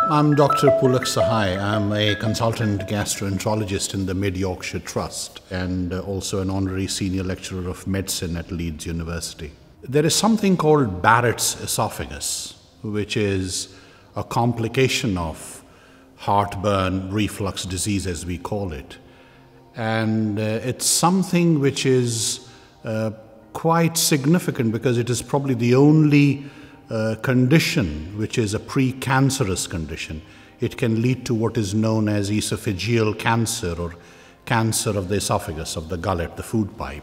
I'm Dr. Pulak Sahay. I'm a consultant gastroenterologist in the Mid Yorkshire Trust and also an honorary senior lecturer of medicine at Leeds University. There is something called Barrett's esophagus, which is a complication of heartburn, reflux disease as we call it. And it's something which is quite significant because it is probably the only condition which is a precancerous condition. It can lead to what is known as esophageal cancer or cancer of the esophagus, of the gullet, the food pipe.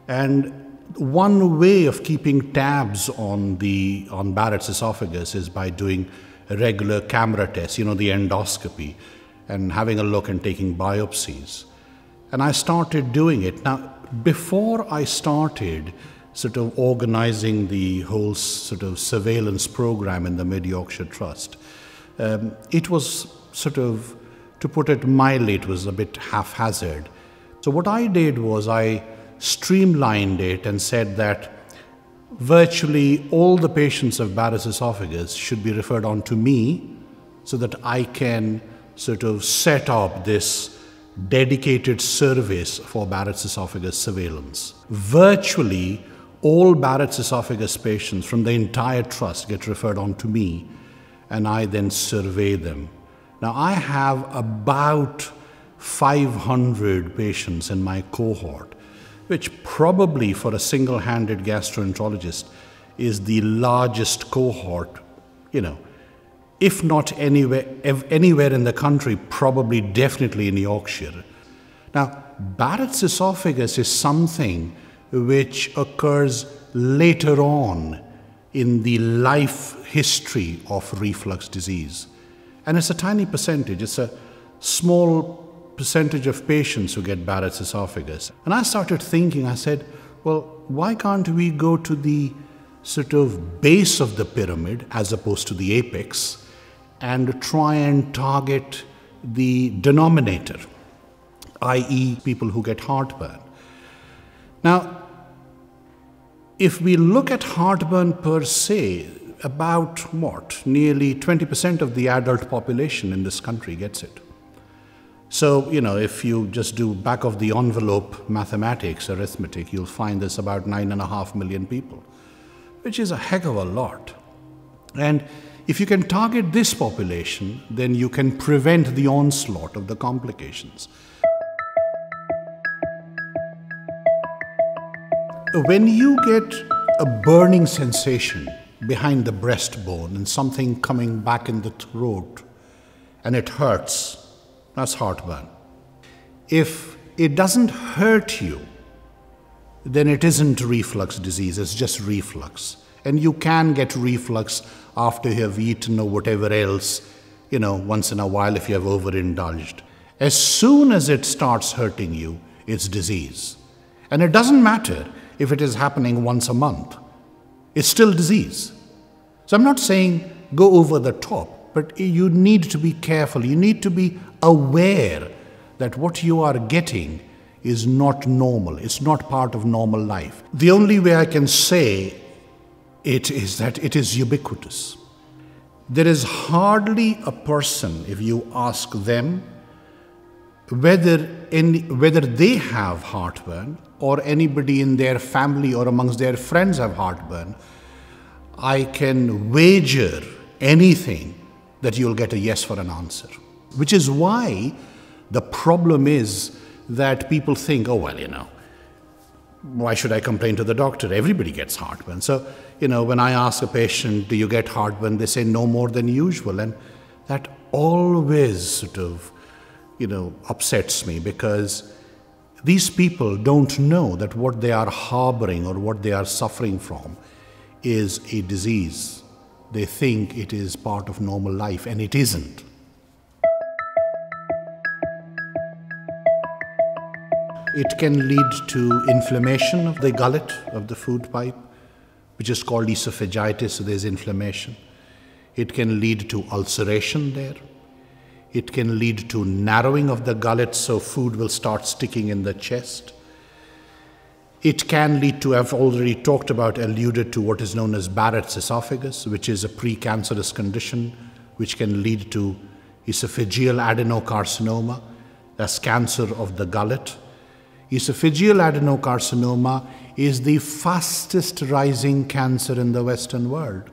And one way of keeping tabs on Barrett's esophagus is by doing a regular camera test, the endoscopy, and having a look and taking biopsies. And I started doing it. Now, before I started sort of organizing the whole sort of surveillance program in the Mid Yorkshire Trust, it was sort of, to put it mildly, it was a bit haphazard. So what I did was I streamlined it and said that virtually all the patients of Barrett's esophagus should be referred on to me so that I can sort of set up this dedicated service for Barrett's esophagus surveillance. Virtually all Barrett's esophagus patients from the entire trust get referred on to me, and I then survey them. Now, I have about 500 patients in my cohort, which probably for a single-handed gastroenterologist is the largest cohort, if not anywhere in the country, probably definitely in Yorkshire. Now, Barrett's esophagus is something which occurs later on in the life history of reflux disease. And it's a tiny percentage. It's a small percentage of patients who get Barrett's esophagus. And I started thinking, I said, well, why can't we go to the sort of base of the pyramid as opposed to the apex and try and target the denominator, i.e. people who get heartburn. Now, if we look at heartburn per se, about nearly 20% of the adult population in this country gets it. So, if you just do back of the envelope mathematics, arithmetic, you'll find there's about 9.5 million people, which is a heck of a lot. And if you can target this population, then you can prevent the onslaught of the complications. When you get a burning sensation behind the breastbone and something coming back in the throat and it hurts, that's heartburn. If it doesn't hurt you, then it isn't reflux disease, it's just reflux. And you can get reflux after you have eaten or whatever else, once in a while if you have overindulged. As soon as it starts hurting you, it's disease. And it doesn't matter if it is happening once a month. It's still disease. So I'm not saying go over the top, but you need to be careful. You need to be aware that what you are getting is not normal. It's not part of normal life. The only way I can say it is that it is ubiquitous. There is hardly a person, if you ask them, whether they have heartburn or anybody in their family or amongst their friends have heartburn, I can wager anything that you'll get a yes for an answer. Which is why the problem is that people think, why should I complain to the doctor? Everybody gets heartburn. So, when I ask a patient, do you get heartburn? They say no more than usual. And that always sort of, upsets me because these people don't know that what they are harboring or what they are suffering from is a disease. They think it is part of normal life, and it isn't. It can lead to inflammation of the gullet, of the food pipe, which is called esophagitis, so there's inflammation. It can lead to ulceration there. It can lead to narrowing of the gullet, so food will start sticking in the chest. It can lead to, I've already talked about, alluded to what is known as Barrett's esophagus, which is a precancerous condition which can lead to esophageal adenocarcinoma, that's cancer of the gullet. Esophageal adenocarcinoma is the fastest rising cancer in the Western world.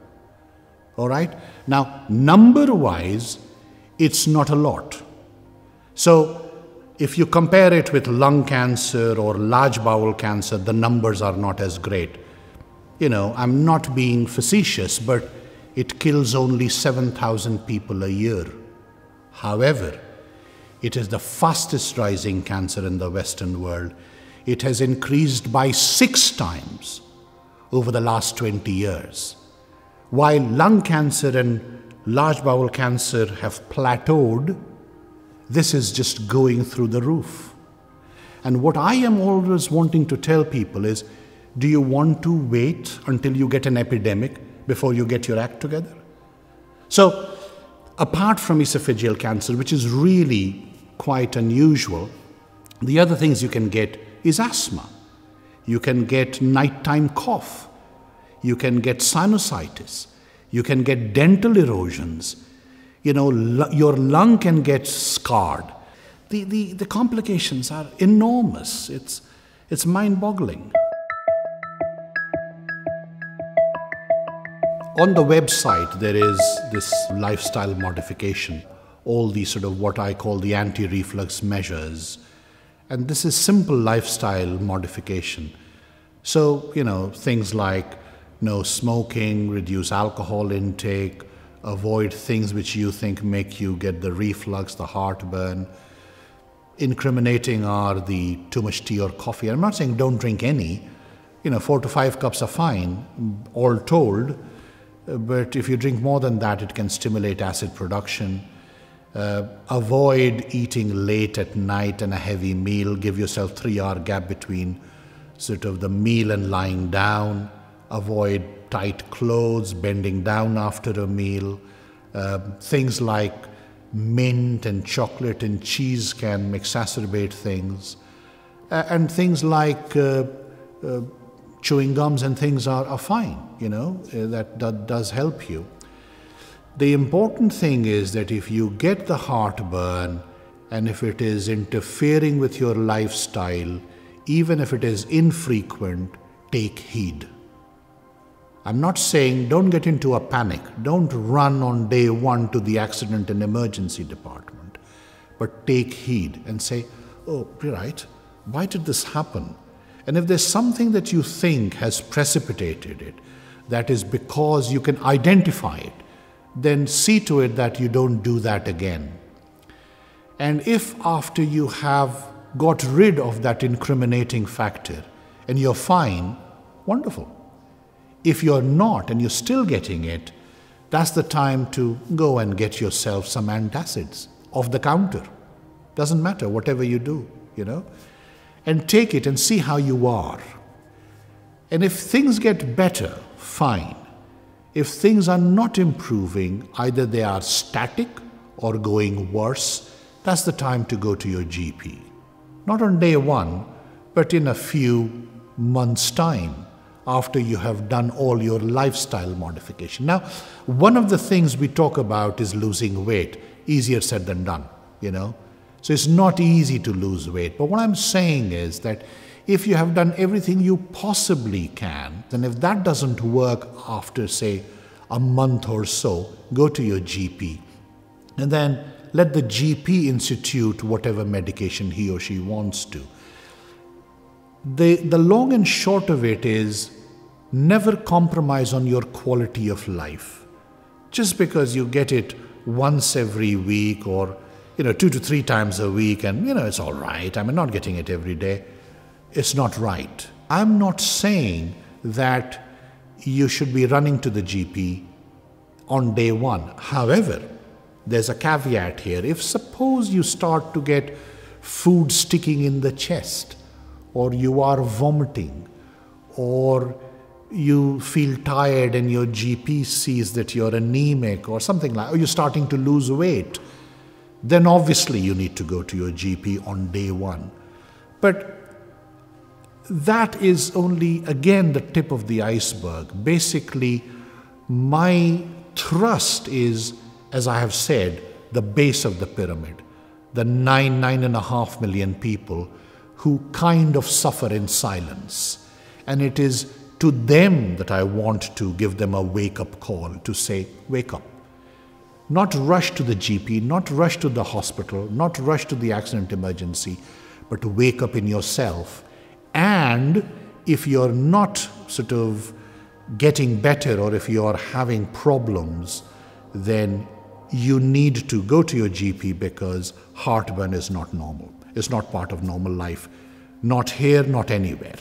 All right? Now, number-wise, it's not a lot. So, if you compare it with lung cancer or large bowel cancer, the numbers are not as great. You know, I'm not being facetious, but it kills only 7,000 people a year. However, it is the fastest rising cancer in the Western world. It has increased by 6 times over the last 20 years. While lung cancer and large bowel cancer have plateaued, this is just going through the roof. And what I am always wanting to tell people is, do you want to wait until you get an epidemic before you get your act together? So, apart from esophageal cancer, which is really quite unusual, the other things you can get is asthma. You can get nighttime cough. You can get sinusitis. You can get dental erosions. You know, your lung can get scarred. The complications are enormous. It's mind-boggling. On the website, there is this lifestyle modification, all these sort of what I call the anti-reflux measures. And this is simple lifestyle modification. So, you know, things like no smoking, reduce alcohol intake, avoid things which you think make you get the reflux, the heartburn. Incriminating are the too much tea or coffee. I'm not saying don't drink any. You know, 4 to 5 cups are fine, all told. But if you drink more than that, it can stimulate acid production. Avoid eating late at night and a heavy meal. Give yourself 3-hour gap between sort of the meal and lying down. Avoid tight clothes, bending down after a meal. Things like mint and chocolate and cheese can exacerbate things. And things like chewing gums and things are fine, you know, that does help you. The important thing is that if you get the heartburn and if it is interfering with your lifestyle, even if it is infrequent, take heed. I'm not saying don't get into a panic. Don't run on day 1 to the accident and emergency department. But take heed and say, oh, you're right, why did this happen? And if there's something that you think has precipitated it, that is because you can identify it, then see to it that you don't do that again. And if after you have got rid of that incriminating factor and you're fine, wonderful. If you're not and you're still getting it, that's the time to go and get yourself some antacids off the counter. Doesn't matter, whatever you do, you know. And take it and see how you are. And if things get better, fine. If things are not improving, either they are static or going worse, that's the time to go to your GP. Not on day 1, but in a few months' time, after you have done all your lifestyle modification. Now, one of the things we talk about is losing weight. Easier said than done, you know. So it's not easy to lose weight. But what I'm saying is that if you have done everything you possibly can, then if that doesn't work after, say, a month or so, go to your GP. And then let the GP institute whatever medication he or she wants to. The long and short of it is never compromise on your quality of life. Just because you get it once every week or 2 to 3 times a week and it's all right, I'm not getting it every day, it's not right. I'm not saying that you should be running to the GP on day 1. However, there's a caveat here. If suppose you start to get food sticking in the chest, or you are vomiting, or you feel tired and your GP sees that you're anemic or something like, or you're starting to lose weight, then obviously you need to go to your GP on day 1. But that is only, again, the tip of the iceberg. Basically, my thrust is as I have said, the base of the pyramid, the 9.5 million people who kind of suffer in silence. And it is to them that I want to give them a wake-up call, to say, wake up. Not rush to the GP, not rush to the hospital, not rush to the accident emergency, but to wake up in yourself. And if you're not sort of getting better, or if you're having problems, then you need to go to your GP, because heartburn is not normal. It's not part of normal life. Not here, not anywhere.